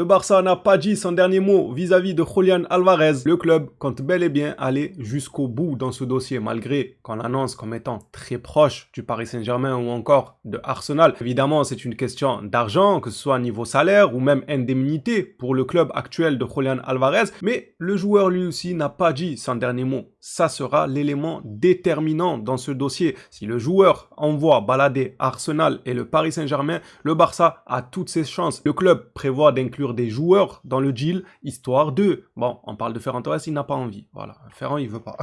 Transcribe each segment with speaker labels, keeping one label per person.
Speaker 1: Le Barça n'a pas dit son dernier mot vis-à-vis de Julián Alvarez. Le club compte bel et bien aller jusqu'au bout dans ce dossier, malgré qu'on l'annonce comme étant très proche du Paris Saint-Germain ou encore de Arsenal. Évidemment, c'est une question d'argent, que ce soit niveau salaire ou même indemnité pour le club actuel de Julián Alvarez. Mais le joueur lui aussi n'a pas dit son dernier mot. Ça sera l'élément déterminant dans ce dossier. Si le joueur envoie balader Arsenal et le Paris Saint-Germain, le Barça a toutes ses chances. Le club prévoit d'inclure des joueurs dans le deal, histoire de... Bon, on parle de Ferran Torres, il n'a pas envie. Voilà, Ferran, il veut pas.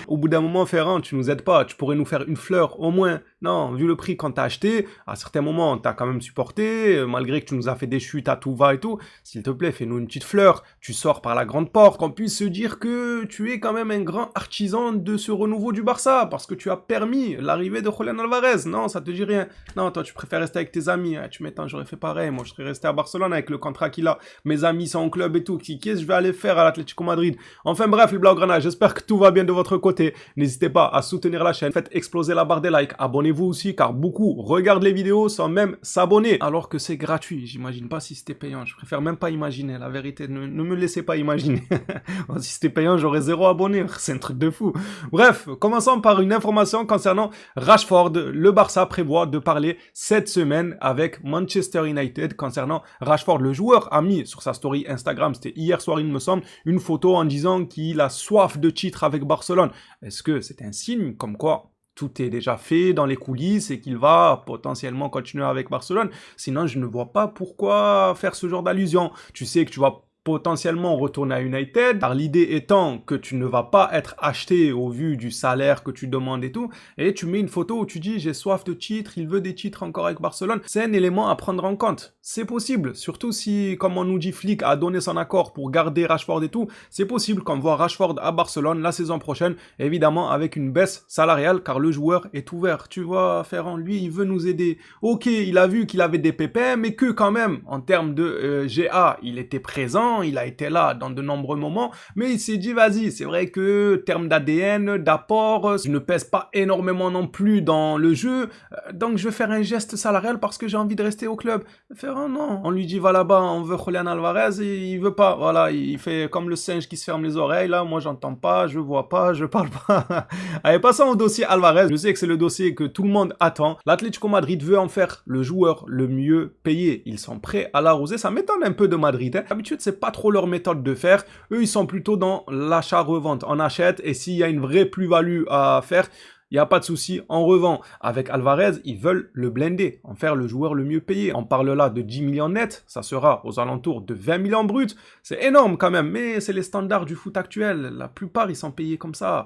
Speaker 1: Au bout d'un moment, Ferran, tu nous aides pas. Tu pourrais nous faire une fleur, au moins. Non, vu le prix qu'on t'a acheté, à certains moments, t'as quand même supporté, malgré que tu nous as fait des chutes à tout va et tout. S'il te plaît, fais-nous une petite fleur. Tu sors par la grande porte, qu'on puisse se dire que tu es quand même un grand artisan de ce renouveau du Barça, parce que tu as permis l'arrivée de Julián Alvarez. Non, ça te dit rien. Non, toi, tu préfères rester avec tes amis. Tu m'étonnes, j'aurais fait pareil. Moi, je serais resté à Barcelone avec le contrat qu'il a. Mes amis sont en club et tout. Qu'est-ce que je vais aller faire à l'Atlético Madrid? Enfin bref, les Blaugrana, j'espère que tout va bien de votre côté. N'hésitez pas à soutenir la chaîne. Faites exploser la barre des likes. Abonnez-vous aussi, car beaucoup regardent les vidéos sans même s'abonner. Alors que c'est gratuit. J'imagine pas si c'était payant. Je préfère même pas imaginer. La vérité, ne me laissez pas imaginer. Si c'était payant, j'aurais 0 abonné. C'est un truc de fou. Bref, commençons par une information concernant Rashford. Le Barça prévoit de parler cette semaine avec Manchester United concernant Rashford. Le joueur a mis sur sa story Instagram, c'était hier soir il me semble, une photo en disant qu'il a soif de titre avec Barcelone. Est-ce que c'est un signe comme quoi tout est déjà fait dans les coulisses et qu'il va potentiellement continuer avec Barcelone? Sinon, je ne vois pas pourquoi faire ce genre d'allusion. Tu sais que tu vas potentiellement retourner à United, car l'idée étant que tu ne vas pas être acheté au vu du salaire que tu demandes et tout, et tu mets une photo où tu dis j'ai soif de titres, il veut des titres encore avec Barcelone. C'est un élément à prendre en compte. C'est possible, surtout si, comme on nous dit, Flick a donné son accord pour garder Rashford et tout, c'est possible qu'on voit Rashford à Barcelone la saison prochaine, évidemment avec une baisse salariale, car le joueur est ouvert. Tu vois, Ferran, lui, il veut nous aider. Ok, il a vu qu'il avait des pépins, mais que quand même, en termes de GA, il était présent, il a été là dans de nombreux moments, mais il s'est dit, vas-y, c'est vrai que, termes d'ADN, d'apport, je ne pèse pas énormément non plus dans le jeu, donc je vais faire un geste salarial parce que j'ai envie de rester au club. Ferran, non. On lui dit, va là-bas, on veut Julián Alvarez, et il veut pas. Voilà, il fait comme le singe qui se ferme les oreilles, là, moi j'entends pas, je vois pas, je parle pas. Allez, passons au dossier Alvarez. Je sais que c'est le dossier que tout le monde attend. L'Atlético Madrid veut en faire le joueur le mieux payé. Ils sont prêts à l'arroser. Ça m'étonne un peu de Madrid. Hein. D'habitude, c'est pas trop leur méthode de faire. Eux, ils sont plutôt dans l'achat-revente. On achète et s'il y a une vraie plus-value à faire, il n'y a pas de souci, on revend. Avec Alvarez, ils veulent le blender, en faire le joueur le mieux payé. On parle là de 10 millions net, ça sera aux alentours de 20 millions bruts. C'est énorme quand même, mais c'est les standards du foot actuel. La plupart, ils sont payés comme ça.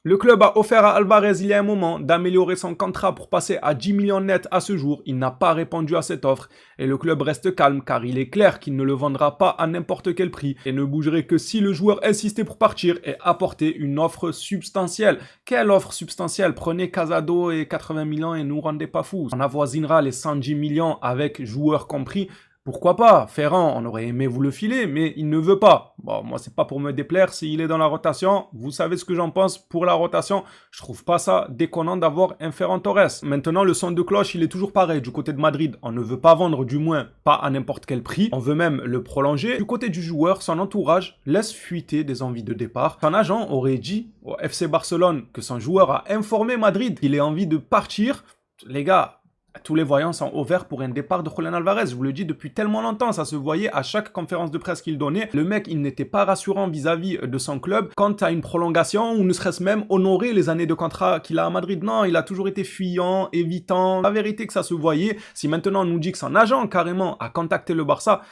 Speaker 1: Le club a offert à Alvarez il y a un moment d'améliorer son contrat pour passer à 10 millions net à ce jour. Il n'a pas répondu à cette offre et le club reste calme car il est clair qu'il ne le vendra pas à n'importe quel prix et ne bougerait que si le joueur insistait pour partir et apporter une offre substantielle. Quelle offre substantielle? Prenez Casado et 80 millions et nous rendez pas fous. On avoisinera les 110 millions avec joueurs compris. Pourquoi pas? Ferran, on aurait aimé vous le filer, mais il ne veut pas. Bon, moi, c'est pas pour me déplaire. S'il est dans la rotation, vous savez ce que j'en pense pour la rotation. Je trouve pas ça déconnant d'avoir un Ferran Torres. Maintenant, le son de cloche, il est toujours pareil. Du côté de Madrid, on ne veut pas vendre, du moins pas à n'importe quel prix. On veut même le prolonger. Du côté du joueur, son entourage laisse fuiter des envies de départ. Son agent aurait dit au FC Barcelone que son joueur a informé Madrid qu'il ait envie de partir. Les gars, tous les voyants sont ouverts pour un départ de Julián Alvarez. Je vous le dis depuis tellement longtemps, ça se voyait à chaque conférence de presse qu'il donnait. Le mec, il n'était pas rassurant vis-à-vis de son club quant à une prolongation ou ne serait-ce même honorer les années de contrat qu'il a à Madrid. Non, il a toujours été fuyant, évitant. La vérité que ça se voyait. Si maintenant on nous dit que son agent carrément a contacté le Barça,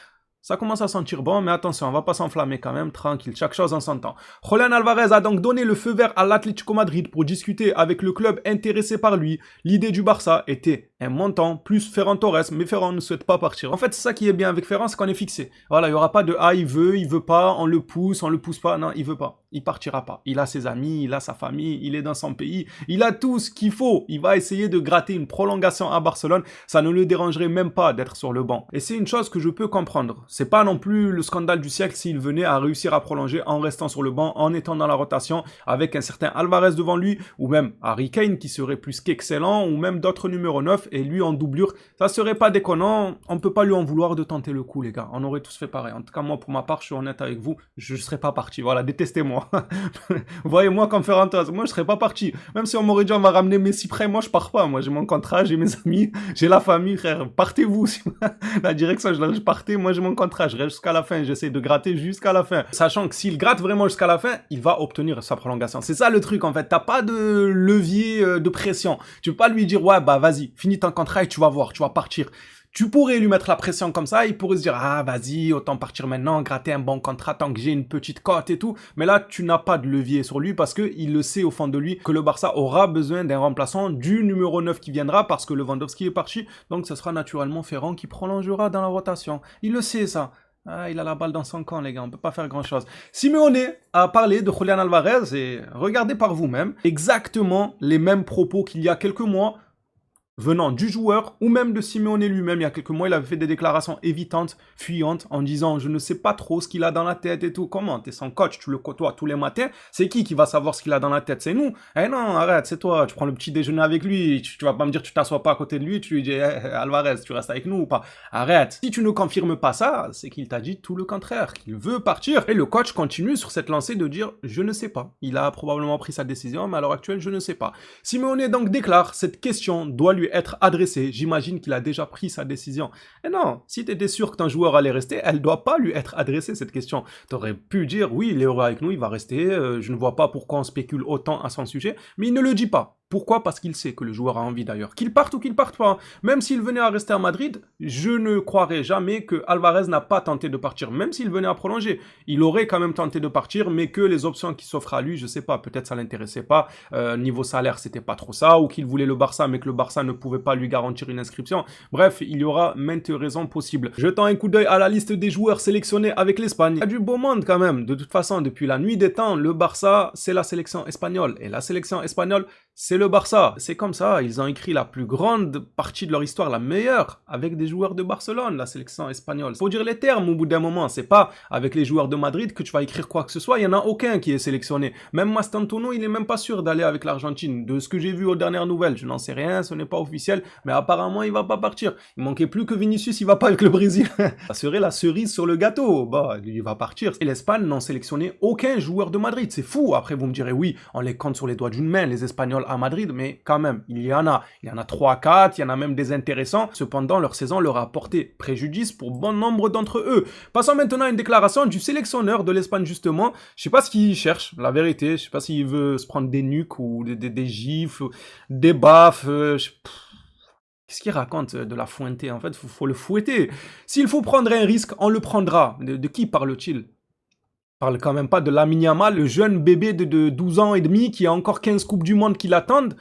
Speaker 1: ça commence à sentir bon, mais attention, on va pas s'enflammer quand même, tranquille, chaque chose en son temps. Julián Alvarez a donc donné le feu vert à l'Atlético Madrid pour discuter avec le club intéressé par lui. L'idée du Barça était un montant plus Ferran Torres, mais Ferran ne souhaite pas partir. En fait, c'est ça qui est bien avec Ferran, c'est qu'on est fixé. Voilà, il y aura pas de « ah, il veut pas, on le pousse pas ». Non, il veut pas, il partira pas. Il a ses amis, il a sa famille, il est dans son pays, il a tout ce qu'il faut. Il va essayer de gratter une prolongation à Barcelone, ça ne le dérangerait même pas d'être sur le banc. Et c'est une chose que je peux comprendre. C'est pas non plus le scandale du siècle s'il venait à réussir à prolonger en restant sur le banc, en étant dans la rotation, avec un certain Alvarez devant lui, ou même Harry Kane qui serait plus qu'excellent, ou même d'autres numéros 9, et lui en doublure. Ça serait pas déconnant. On peut pas lui en vouloir de tenter le coup, les gars. On aurait tous fait pareil. En tout cas, moi, pour ma part, je suis honnête avec vous. Je serais pas parti. Voilà, détestez-moi. Voyez-moi comme Ferran Torres. Moi, je serais pas parti. Même si on m'aurait dit on va ramener Messi prêt, moi, je pars pas. Moi, j'ai mon contrat, j'ai mes amis, j'ai la famille, frère. Partez-vous. La direction, je leur dis partez. Moi, j'ai mon contrat. Je reste jusqu'à la fin. J'essaie de gratter jusqu'à la fin. Sachant que s'il gratte vraiment jusqu'à la fin, il va obtenir sa prolongation. C'est ça le truc, en fait. T'as pas de levier de pression. Tu peux pas lui dire, ouais, bah, vas-y, finis ton contrat et tu vas voir, tu vas partir. Tu pourrais lui mettre la pression comme ça, il pourrait se dire, ah, vas-y, autant partir maintenant, gratter un bon contrat tant que j'ai une petite cote et tout. Mais là, tu n'as pas de levier sur lui parce qu'il le sait au fond de lui que le Barça aura besoin d'un remplaçant du numéro 9 qui viendra parce que Lewandowski est parti. Donc, ce sera naturellement Ferran qui prolongera dans la rotation. Il le sait, ça. Ah, il a la balle dans son camp, les gars, on peut pas faire grand-chose. Simeone a parlé de Julián Álvarez et regardez par vous-même exactement les mêmes propos qu'il y a quelques mois venant du joueur ou même de Simeone lui-même. Il y a quelques mois, il avait fait des déclarations évitantes, fuyantes, en disant « Je ne sais pas trop ce qu'il a dans la tête et tout. » Comment? T'es son coach, tu le côtoies tous les matins. C'est qui va savoir ce qu'il a dans la tête? C'est nous. Eh non, arrête, c'est toi. Tu prends le petit déjeuner avec lui. Tu vas pas me dire tu t'assois pas à côté de lui. Tu lui dis Alvarez, tu restes avec nous ou pas? Arrête. Si tu ne confirmes pas ça, c'est qu'il t'a dit tout le contraire, qu'il veut partir. Et le coach continue sur cette lancée de dire « Je ne sais pas. » Il a probablement pris sa décision, mais à l'heure actuelle, je ne sais pas. Simeone donc déclare « Cette question doit lui être adressée. J'imagine qu'il a déjà pris sa décision. » Et non, si tu étais sûr que ton joueur allait rester, elle doit pas lui être adressée cette question. Tu aurais pu dire oui, il est heureux avec nous, il va rester, je ne vois pas pourquoi on spécule autant à son sujet, mais il ne le dit pas. Pourquoi? Parce qu'il sait que le joueur a envie d'ailleurs. Qu'il parte ou qu'il parte pas. Même s'il venait à rester à Madrid, je ne croirais jamais que Alvarez n'a pas tenté de partir. Même s'il venait à prolonger, il aurait quand même tenté de partir, mais que les options qui s'offrent à lui, je sais pas, peut-être ça l'intéressait pas. Niveau salaire, c'était pas trop ça, ou qu'il voulait le Barça, mais que le Barça ne pouvait pas lui garantir une inscription. Bref, il y aura maintes raisons possibles. Jetant un coup d'œil à la liste des joueurs sélectionnés avec l'Espagne, il y a du beau monde quand même. De toute façon, depuis la nuit des temps, le Barça, c'est la sélection espagnole. Et la sélection espagnole, c'est le Barça. C'est comme ça, ils ont écrit la plus grande partie de leur histoire, la meilleure, avec des joueurs de Barcelone, la sélection espagnole. Faut dire les termes au bout d'un moment, c'est pas avec les joueurs de Madrid que tu vas écrire quoi que ce soit, il y en a aucun qui est sélectionné. Même Mastantuono, il est même pas sûr d'aller avec l'Argentine. De ce que j'ai vu aux dernières nouvelles, je n'en sais rien, ce n'est pas officiel, mais apparemment il va pas partir. Il manquait plus que Vinicius, il va pas avec le Brésil. Ça serait la cerise sur le gâteau. Bah, il va partir. Et l'Espagne n'en sélectionné aucun joueur de Madrid, c'est fou. Après vous me direz oui, on les compte sur les doigts d'une main, les Espagnols à Madrid, mais quand même, il y en a 3-4, il y en a même des intéressants. Cependant, leur saison leur a porté préjudice pour bon nombre d'entre eux. Passons maintenant à une déclaration du sélectionneur de l'Espagne justement. Je sais pas ce qu'il cherche, la vérité. Je sais pas s'il veut se prendre des nuques ou des gifs, des baffes. Qu'est-ce qu'il raconte de la Fuente? En fait, faut le fouetter. S'il faut prendre un risque, on le prendra. De qui parle-t-il? Parle quand même pas de Lamine Yamal, le jeune bébé de 12 ans et demi qui a encore 15 Coupes du Monde qui l'attendent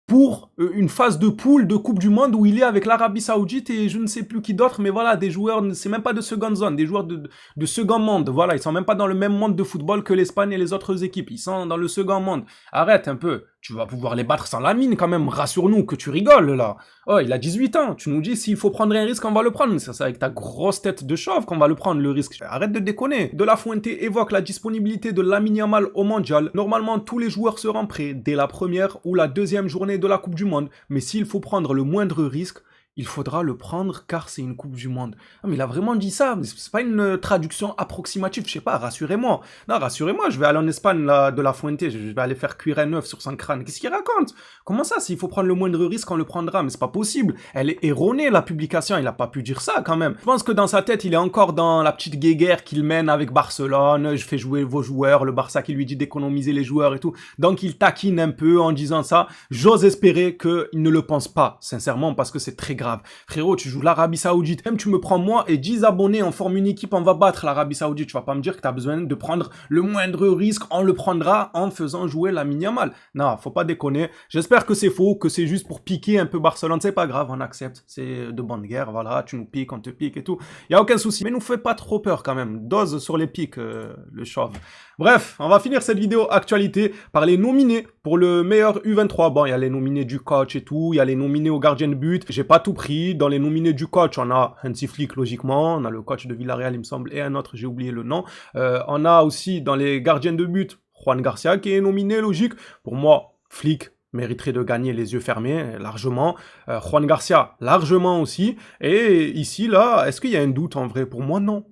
Speaker 1: pour une phase de poule de Coupe du Monde où il est avec l'Arabie Saoudite et je ne sais plus qui d'autre, mais voilà, des joueurs, c'est même pas de seconde zone, des joueurs de second monde, voilà, ils sont même pas dans le même monde de football que l'Espagne et les autres équipes, ils sont dans le second monde. Arrête un peu, tu vas pouvoir les battre sans Lamine quand même, rassure-nous que tu rigoles là. Oh, il a 18 ans, tu nous dis s'il faut prendre un risque, on va le prendre, mais c'est avec ta grosse tête de chauve qu'on va le prendre le risque. Arrête de déconner. De La Fuente évoque la disponibilité de Lamine Yamal au mondial. Normalement, tous les joueurs seront prêts dès la première ou la deuxième journée de la Coupe du Monde, mais s'il faut prendre le moindre risque, il faudra le prendre car c'est une Coupe du Monde. Ah, mais il a vraiment dit ça, c'est pas une traduction approximative, je sais pas, rassurez-moi. Non, rassurez-moi, je vais aller en Espagne là, de La Fuente, je vais aller faire cuire un œuf sur son crâne. Qu'est-ce qu'il raconte? Comment ça, s'il faut prendre le moindre risque, on le prendra? Mais c'est pas possible. Elle est erronée, la publication, il a pas pu dire ça quand même. Je pense que dans sa tête, il est encore dans la petite guéguerre qu'il mène avec Barcelone, je fais jouer vos joueurs, le Barça qui lui dit d'économiser les joueurs et tout. Donc il taquine un peu en disant ça. J'ose espérer qu'il ne le pense pas, sincèrement, parce que c'est très grave. Frérot, tu joues l'Arabie Saoudite, même tu me prends moi et 10 abonnés, on forme une équipe, on va battre l'Arabie Saoudite. Tu vas pas me dire que tu as besoin de prendre le moindre risque, on le prendra en faisant jouer Lamine Yamal. Non, faut pas déconner. J'espère que c'est faux, que c'est juste pour piquer un peu Barcelone. C'est pas grave, on accepte. C'est de bonne guerre, voilà, tu nous piques, on te pique et tout. Y a aucun souci. Mais nous fais pas trop peur quand même. Dose sur les pics, le chauve. Bref, on va finir cette vidéo actualité par les nominés pour le meilleur U23. Bon, il y a les nominés du coach et tout, il y a les nominés au gardien de but. J'ai pas tout pris. Dans les nominés du coach, on a Hansi Flick logiquement, on a le coach de Villarreal il me semble, et un autre, j'ai oublié le nom. On a aussi dans les gardiens de but, Juan Garcia qui est nominé logique. Pour moi, Flick, mériterait de gagner les yeux fermés, largement. Juan Garcia, largement aussi. Et ici, là, est-ce qu'il y a un doute en vrai? Pour moi, non.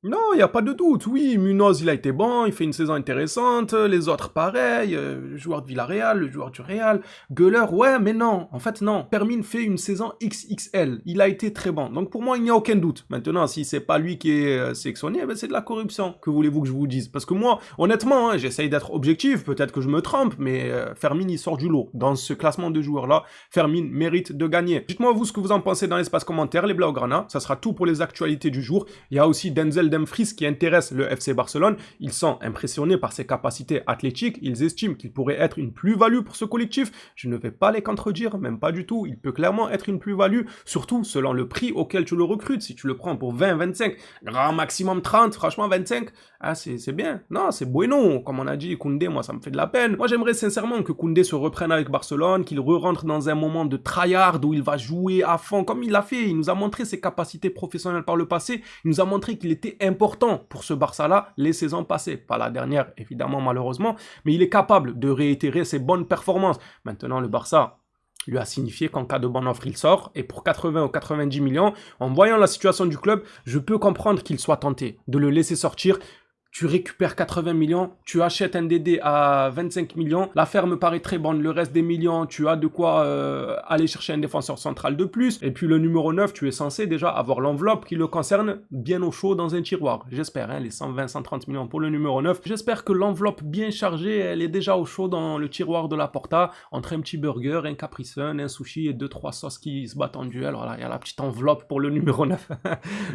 Speaker 1: Non, il n'y a pas de doute. Oui, Munoz, il a été bon, il fait une saison intéressante. Les autres, pareil. Le joueur de Villarreal, le joueur du Real. Gueuler, ouais, mais non. En fait, non. Fermin fait une saison XXL. Il a été très bon. Donc, pour moi, il n'y a aucun doute. Maintenant, si c'est pas lui qui est sélectionné, eh ben, c'est de la corruption. Que voulez-vous que je vous dise? Parce que moi, honnêtement, hein, j'essaye d'être objectif. Peut-être que je me trompe, mais Fermin, il sort du lot. Dans ce classement de joueurs-là, Fermin mérite de gagner. Dites-moi, vous, ce que vous en pensez dans l'espace commentaire, les Blaugrana. Ça sera tout pour les actualités du jour. Il y a aussi Denzel Dumfries qui intéresse le FC Barcelone. Ils sont impressionnés par ses capacités athlétiques. Ils estiment qu'il pourrait être une plus-value pour ce collectif. Je ne vais pas les contredire, même pas du tout. Il peut clairement être une plus-value, surtout selon le prix auquel tu le recrutes. Si tu le prends pour 20, 25, grand maximum 30, franchement 25, ah, c'est bien. Non, c'est bueno. Comme on a dit, Koundé, moi, ça me fait de la peine. Moi, j'aimerais sincèrement que Koundé se reprenne avec Barcelone, qu'il re-rentre dans un moment de tryhard où il va jouer à fond, comme il l'a fait. Il nous a montré ses capacités professionnelles par le passé. Il nous a montré qu'il était important pour ce Barça-là les saisons passées. Pas la dernière, évidemment, malheureusement, mais il est capable de réitérer ses bonnes performances. Maintenant, le Barça lui a signifié qu'en cas de bonne offre, il sort. Et pour 80 ou 90 millions, en voyant la situation du club, je peux comprendre qu'il soit tenté de le laisser sortir. Tu récupères 80 millions, tu achètes un DD à 25 millions, l'affaire me paraît très bonne, le reste des millions, tu as de quoi aller chercher un défenseur central de plus, et puis le numéro 9, tu es censé déjà avoir l'enveloppe qui le concerne bien au chaud dans un tiroir. J'espère, hein, les 120-130 millions pour le numéro 9, j'espère que l'enveloppe bien chargée, elle est déjà au chaud dans le tiroir de la Porta, entre un petit burger, un Capri Sun, un sushi et 2-3 sauces qui se battent en duel. Voilà, il y a la petite enveloppe pour le numéro 9.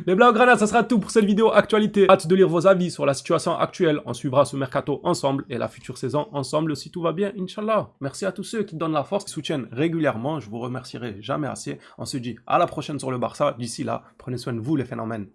Speaker 1: Les Blaugrana, ça sera tout pour cette vidéo actualité. Hâte de lire vos avis sur la situation actuelle. On suivra ce mercato ensemble et la future saison ensemble si tout va bien, Inch'Allah. Merci à tous ceux qui donnent la force, qui soutiennent régulièrement. Je vous remercierai jamais assez. On se dit à la prochaine sur le Barça. D'ici là, prenez soin de vous les phénomènes.